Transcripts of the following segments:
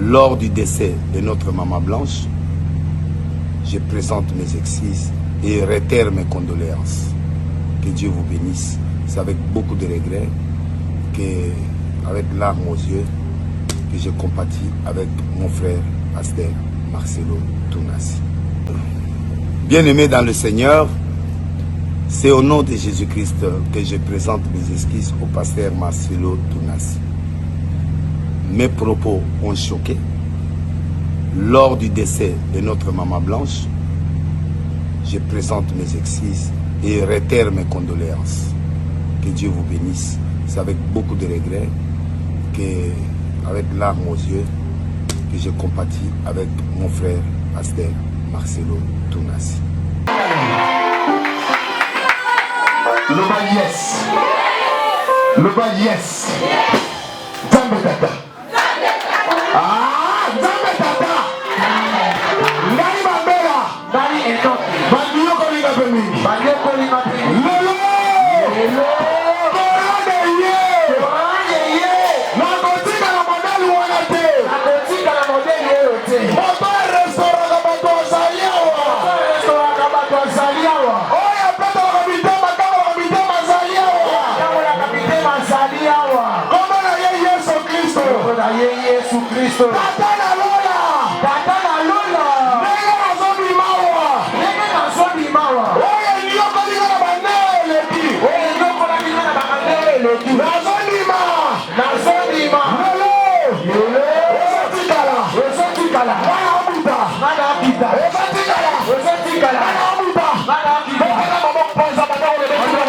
Lors du décès de notre maman Blanche, je présente mes excuses et réitère mes condoléances. Que Dieu vous bénisse. C'est avec beaucoup de regrets, avec larmes aux yeux, que je compatis avec mon frère pasteur Marcelo Tounassi. Bien-aimés dans le Seigneur, c'est au nom de Jésus-Christ que je présente mes excuses au pasteur Marcelo Tounassi. Mes propos ont choqué. Lors du décès de notre maman Blanche, je présente mes excuses et réitère mes condoléances. Que Dieu vous bénisse. C'est avec beaucoup de regrets, avec larmes aux yeux, que je compatis avec mon frère pasteur Marcelo Tounassi. Le bas yes. Le bas yes. Zambe tata. Ah, Zambe tata. Ngai babela. Ngai etoki. Bandiyo kolinga pemi. Bandiyo kolinga pemi. Lelo. Lelo. Korade ye. Korade ye. Nakotika na modeli wana te. Nakotika na modeli oyo te. Moto restaurant ka bato azaliawa. Moto restaurant ka bato azaliawa. Oya peta wakabitema kama wakabitema azaliawa. Kama wakabitema azaliawa. Kama na ye Yesu Kristo. Kama na ye Yesu Kristo. Tata na lola. Tata na lola. Nege na zobi mawa. Nege na zobi mawa. Oya niyoko liga na bandele ki. Oya niyoko liga na bandele ki. Na zobi ma. Na zobi ma. Lolo. Lolo. Osa tikala. Osa tikala. Wana abuta. Wana abuta. Osa tikala. Osa tikala. Wana abuta. Wana abuta. Osa mama kwanza badao le betu na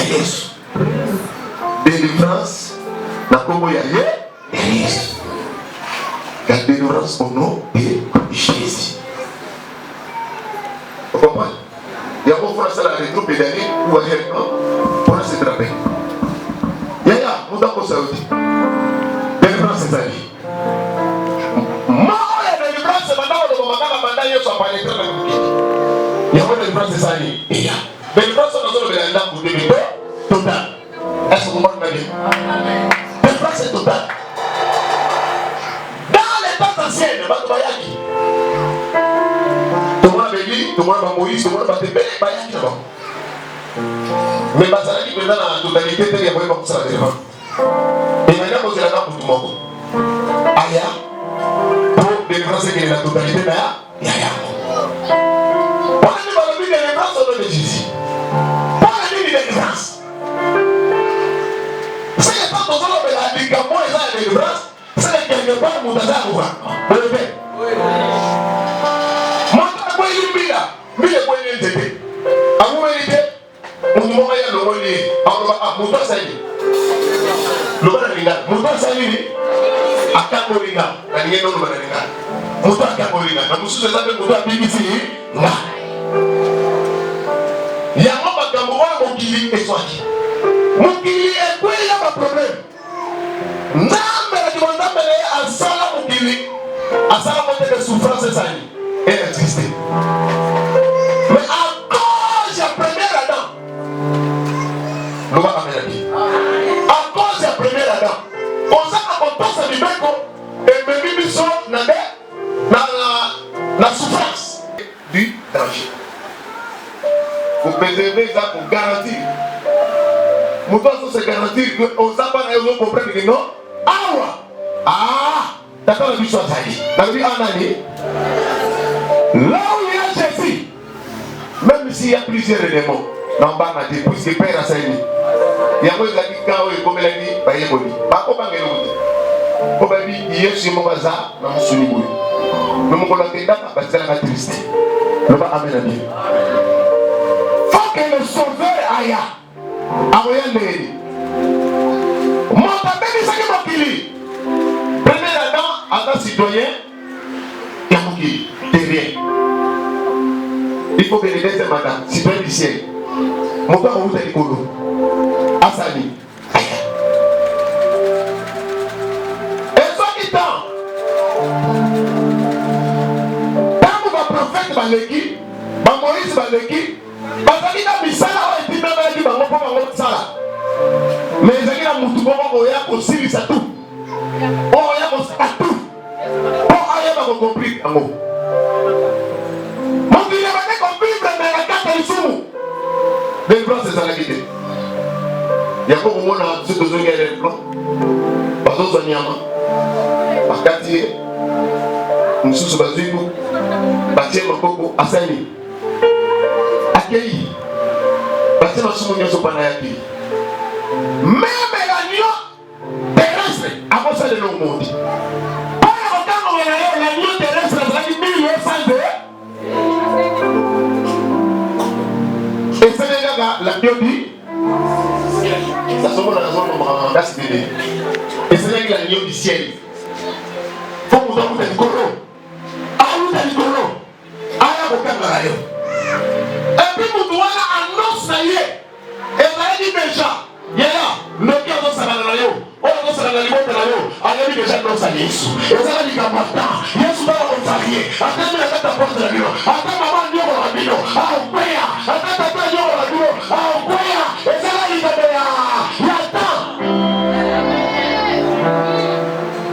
Yesu. Délivrance, la Congo ya Jésus. La délivrance au nom de Jésus. Vous comprenez? Il y a beaucoup de choses à la rétro-pédalier ou à l'air pour se trapper. Il y a beaucoup de choses à dire. Délivrance, c'est ça. Moi, la délivrance, c'est maintenant que je vais vous parler de la il y a une délivrance, c'est ça. Il y a délivrance, c'est la total. Est-ce que vous comprenez bien? Délivrance, c'est total. Dans les temps anciens, Batobayaki. Tout le monde a béni, tout le monde a Moïse, tout le monde a Bayaki là-bas. Mais Bazalaki, maintenant, la totalité, il y a moyen de faire la délivrance. Et maintenant, vous avez la pour tout le monde. Aya, pour délivrer qui est la totalité, il y a Aya. On a dit que la délivrance au nom de Jésus. Pas la délivrance. C'est que quand on a la délivrance, c'est que quelque part, on a la délivrance. Vous le faites? Oui. Moi, je suis là. Je suis là. À vous méditer, on me voit le relier. À mon temps, ça y est. Le bon ringa. Mon temps, ça y est. À Kamoringa. La ligne non le ringa. Mon temps, à Kamoringa. La mousse, c'est ça que mon temps, BBC. Là. Il y a un Kamoura, mon kili et Swaki. Mon kili est quoi, il y a un problème. Non, mais la demande à Salah, mon kili. À Salah, mon de souffrance, c'est ça. Et la tristesse. Mais à cause de la première Adam, nous allons amener à cause de la première Adam, on s'est apporté à l'Ibeco et même ils sont dans la souffrance du danger. Vous préservez ça pour garantir. Nous devons se garantir qu'on n'a pas de comprendre que non. Ah, d'accord, la vie soit salie. La vie en année. Là où il y a Jésus, même s'il y a plusieurs éléments, non pas maté, puisque Père a saigné. Il y a un peu de kao et comme elle a dit, bah il y a boni. Pas comme un élément. Comme elle dit, il y a sur mon bazar, dans mon souni. Mais mon collègue est là, parce que c'est la triste. Le va amener bien. Faut que le sauveur aille. A moyen de. Mon papa dit ça. faut que les deuxième madame, si tu es du ciel, mon père vous a dit Kolo. Asali. Et soit qui tant, tant que le prophète Baleki, Moïse Baleki, parce qu'il a mis ça là, et puis même il dit, ça là. Mais il y a un mouton qui a aussi ça tout. Oh, il y a tout. Oh, il y a compris. Mon Dieu, il a compris, mais la carte est sous. Les plans, c'est ça la guidée. Il y a beaucoup de monde qui ont besoin de les plans. Par exemple, Nyama, par quartier, nous sommes Bazuikou, Batia Makoko, Asani, Akei, Batia Masumu Nyoso Panayaki. Même l'agneau terrestre, avant ça de nos mondes. L'agneau terrestre, ça dit 1800 de. Et c'est l'agneau dit. Ça se voit dans la zone d'ACBD. Et c'est l'agneau du ciel. Faut que vous ayez un colo. Ah, vous avez un colo. Ah, vous avez un colo. Et puis vous devez annoncer. Et vous avez dit déjà. Yaya, noki azo sakana na yo. Oyo azo sakana libota na yo. Ayebi déjà non sa Yesu. Ezala likamata. Yesu bala konsarie. Ata mina kata porte na bino. Ata mama nyoko na bino. Aokweya. Ata tata nyoko na bino. Aokweya. Ezala likamata. Yata.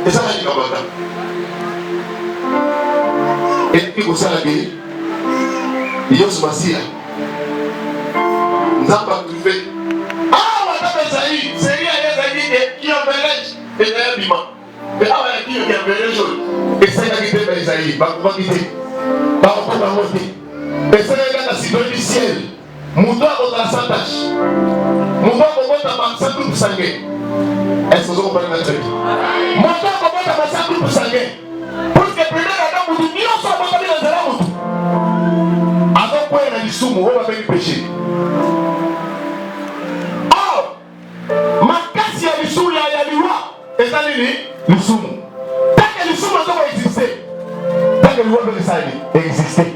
Ezala likamata. Et puis kosala ke Yesu Masia. Nzamba privé. C'est lui qui a belge et d'ailleurs bima. Mais ah ouais, qui a belge et c'est là qui était Isaïe, pas quitter. Pas monter. Et c'est là qui a cité du ciel. Mouton a la santache. Mouton a la santache pour sanguin. Est-ce que vous comprenez ma truc? Mouton a la santache pour sanguin. Pour que le premier Adam vous dise, nous sommes pas dans la route. Avant quoi il a dit soumou, on va faire du péché. Makasi ya lisulu ya liwa ezali ni lisumu. Tant que lisumu doit exister. Tant que liwa doit exister.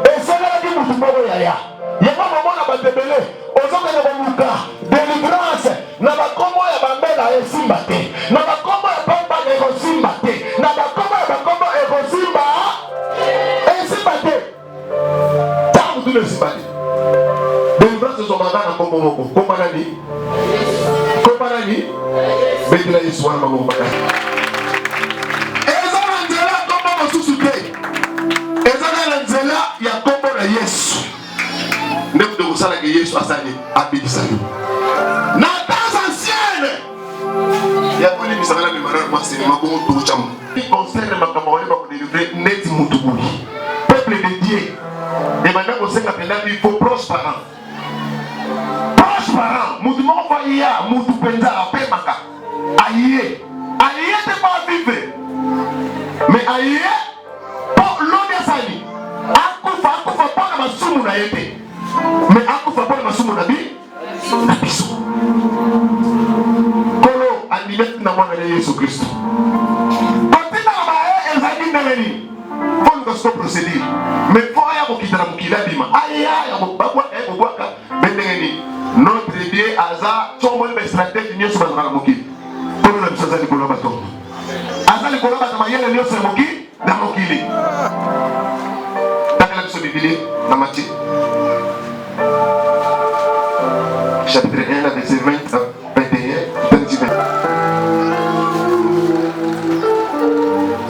Et ça là dit mutu moko ya ya. Ya mama mona batebele. Ozoka na bamuka délivrance na bakombo ya bambela esimba te. Na bakombo ya pamba ekosimba te. Na bakombo ya bakombo ekosimba esimba te. Tangu tu esimba te. Délivrance zo manda na kombo moko. Kombo nani? Parani, Betela Yesu wana mabomba. Ezana nzela kombo mosusu te. Ezana nzela ya kombo na Yesu. Ndeko de kosala ke Yesu asani abidisa yo. Na temps ancienne. Ya koni misala na mimara kwa sini mabomo tuchamu. Qui concerne makambo wale ba ko délivrer net mutubuli. Peuple de Dieu. Et maintenant on sait qu'après il faut prospérer. Parents, mutu moko fa iya, mutu penza ape maka. Aïe te pas vivre. Mais aïe, pour l'homme sali. Akufa pas na masumu na yete. Mais akufa pas na masumu na bi. Na biso. Kolo animet na mwana de Yesu Christ. Patina ba ezali ndeleni. Faut que ce procédure. Mais faut ya ko kitana mukila bima. Aïe ya ko bakwa ko bwaka bendengeni. Notre Dieu Aza, son bon stratégie n'y est pas dans le moki. Comme nous sommes allés pour le bateau. Aza le colomba de manière n'y est pas moki dans le moki. T'as la Bible dans Matthieu. Chapitre 1, verset 20, 21, 21.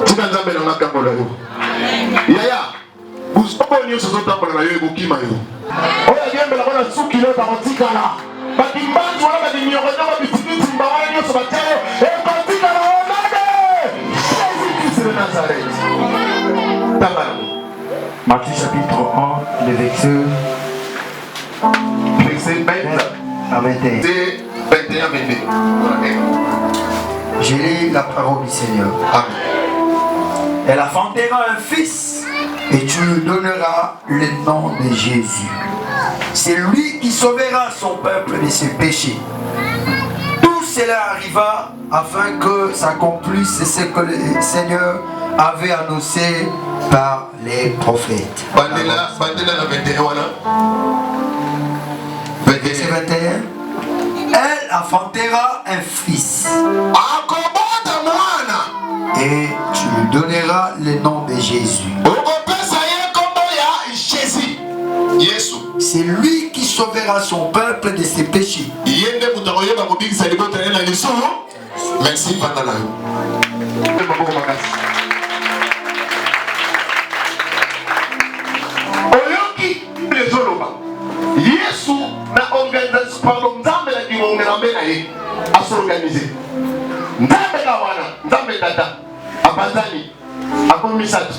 Tu vas nous dans la cambola. Yaya, vous savez n'y est pas dans la moki mayo. Oya gembe la bona suki leo takotika la. Bakimbanzi wala badimiyoko na bisikiti mbawala nyoso batero. E kotika la onade. Jésus-Christ de Nazareth. Tabara. Matthieu chapitre 1, le verset 20 à 21. 21 à 22. Je lis la parole du Seigneur. Amen. Elle enfantera un fils et tu lui donneras le nom de Jésus. C'est lui qui sauvera son peuple de ses péchés. Tout cela arriva afin que s'accomplisse ce que le Seigneur avait annoncé par les prophètes. Verset 21. Elle enfantera un fils. Et tu lui donneras le nom de Jésus. C'est lui qui sauvera son peuple de ses péchés. Merci, Pantala. Oyoki Blezoloba. Yesu na organisation pardon nzambe la kimongela na ye asorganiser. Nzambe kawana, nzambe tata. Abanzani. Akomisatu.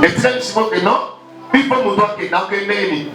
Et tu sais que non, il faut nous doit que dans que neni.